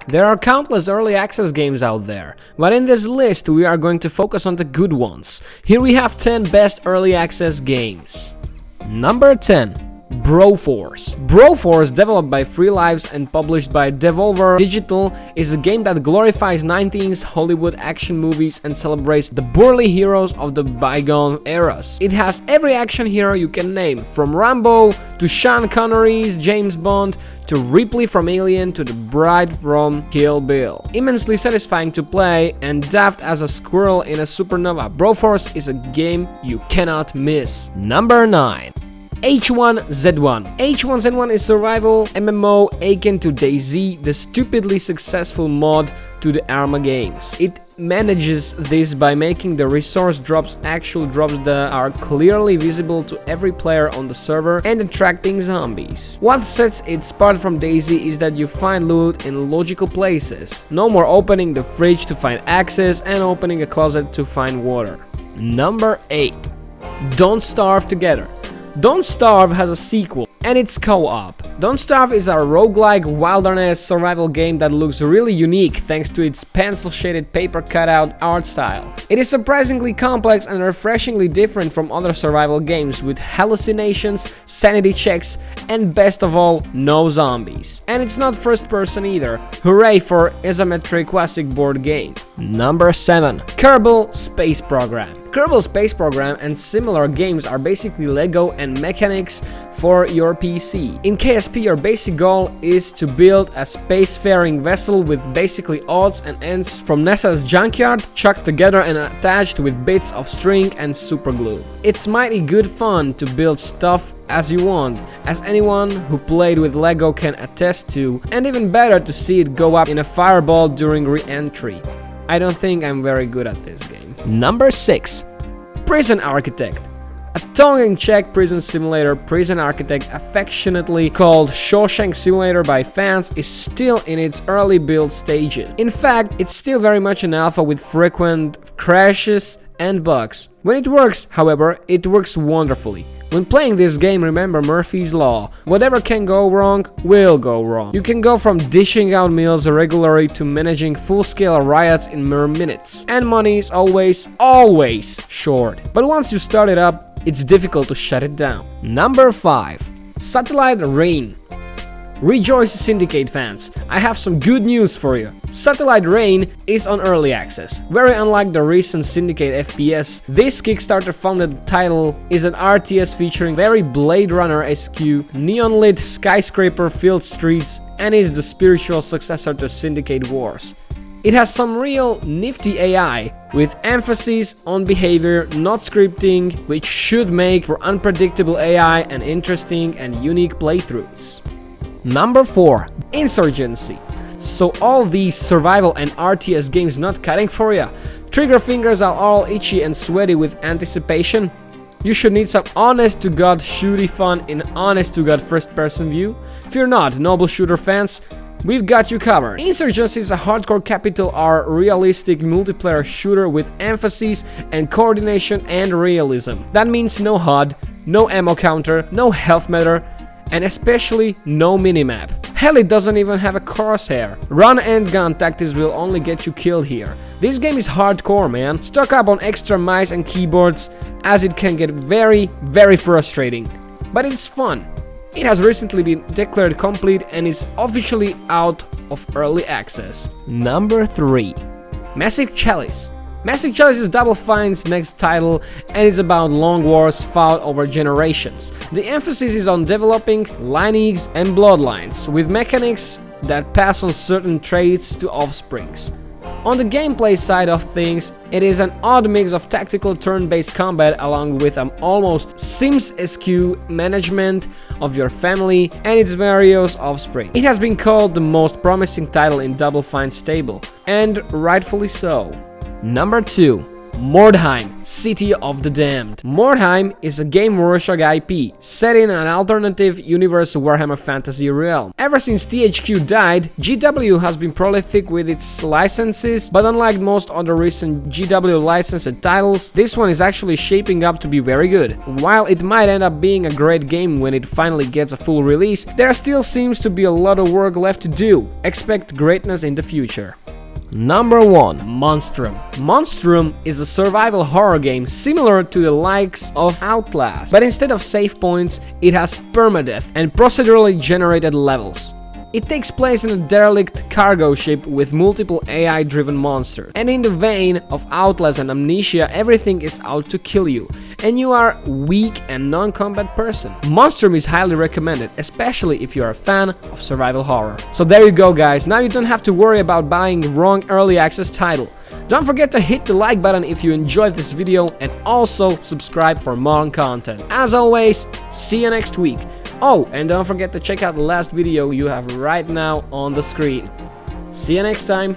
There are countless early access games out there, but in this list we are going to focus on the good ones. Here we have 10 best early access games. Number 10. Broforce. Broforce, developed by Free Lives and published by Devolver Digital, is a game that glorifies 19th Hollywood action movies and celebrates the burly heroes of the bygone eras. It has every action hero you can name, from Rambo to Sean Connery's James Bond to Ripley from Alien to the bride from Kill Bill. Immensely satisfying to play and daft as a squirrel in a supernova, Broforce is a game you cannot miss. Number 9. H1Z1. H1Z1 is survival MMO akin to DayZ, the stupidly successful mod to the Arma games. It manages this by making the resource drops actual drops that are clearly visible to every player on the server and attracting zombies. What sets it apart from DayZ is that you find loot in logical places. No more opening the fridge to find access and opening a closet to find water. Number 8. Don't Starve Together. Don't Starve has a sequel, and it's co-op. Don't Starve is a roguelike wilderness survival game that looks really unique thanks to its pencil-shaded paper cutout art style. It is surprisingly complex and refreshingly different from other survival games with hallucinations, sanity checks, and best of all, no zombies. And it's not first person either. Hooray for isometric classic board game. Number 7. Kerbal Space Program. Kerbal Space Program and similar games are basically Lego and mechanics for your PC. In KSP, your basic goal is to build a spacefaring vessel with basically odds and ends from NASA's junkyard chucked together and attached with bits of string and superglue. It's mighty good fun to build stuff as you want, as anyone who played with Lego can attest to, and even better to see it go up in a fireball during re-entry. I don't think I'm very good at this game. Number 6. Prison Architect. A tongue-in-cheek prison simulator, Prison Architect, affectionately called Shawshank Simulator by fans, is still in its early build stages. In fact, it's still very much an alpha with frequent crashes and bugs. When it works, however, it works wonderfully. When playing this game, remember Murphy's Law. Whatever can go wrong, will go wrong. You can go from dishing out meals regularly to managing full-scale riots in mere minutes. And money is always short. But once you start it up, it's difficult to shut it down. Number 5. Satellite Rain. Rejoice Syndicate fans, I have some good news for you. Satellite Rain is on early access. Very unlike the recent Syndicate FPS, this Kickstarter funded title is an RTS featuring very Blade Runner-esque neon-lit skyscraper-filled streets and is the spiritual successor to Syndicate Wars. It has some real nifty AI, with emphasis on behavior, not scripting, which should make for unpredictable AI and interesting and unique playthroughs. Number 4. Insurgency. So all these survival and RTS games not cutting for ya? Trigger fingers are all itchy and sweaty with anticipation? You should need some honest-to-god shooty fun in honest-to-god first-person view? Fear not, noble shooter fans, we've got you covered. Insurgency is a hardcore capital R realistic multiplayer shooter with emphasis and coordination and realism. That means no HUD, no ammo counter, no health meter, and especially no minimap. Hell, it doesn't even have a crosshair. Run and gun tactics will only get you killed here. This game is hardcore, man. Stock up on extra mice and keyboards, as it can get very frustrating. But it's fun. It has recently been declared complete and is officially out of early access. Number 3. Massive Chalice. Massive Chalice is Double Fine's next title and is about long wars fought over generations. The emphasis is on developing lineages and bloodlines, with mechanics that pass on certain traits to offsprings. On the gameplay side of things, it is an odd mix of tactical turn-based combat along with an almost Sims-esque management of your family and its various offspring. It has been called the most promising title in Double Fine's stable, and rightfully so. Number 2. Mordeheim, City of the Damned. Mordeheim is a Game Rorschach IP, set in an alternative universe Warhammer Fantasy realm. Ever since THQ died, GW has been prolific with its licenses, but unlike most other recent GW licensed titles, this one is actually shaping up to be very good. While it might end up being a great game when it finally gets a full release, there still seems to be a lot of work left to do. Expect greatness in the future. Number 1. Monstrum. Monstrum is a survival horror game similar to the likes of Outlast, but instead of save points, it has permadeath and procedurally generated levels. It takes place in a derelict cargo ship with multiple AI-driven monsters, and in the vein of Outlast and Amnesia, everything is out to kill you, and you are a weak and non-combat person. Monstrum is highly recommended, especially if you are a fan of survival horror. So there you go guys, now you don't have to worry about buying the wrong early access title. Don't forget to hit the like button if you enjoyed this video, and also subscribe for more content. As always, see you next week. Oh, and don't forget to check out the last video you have right now on the screen. See you next time.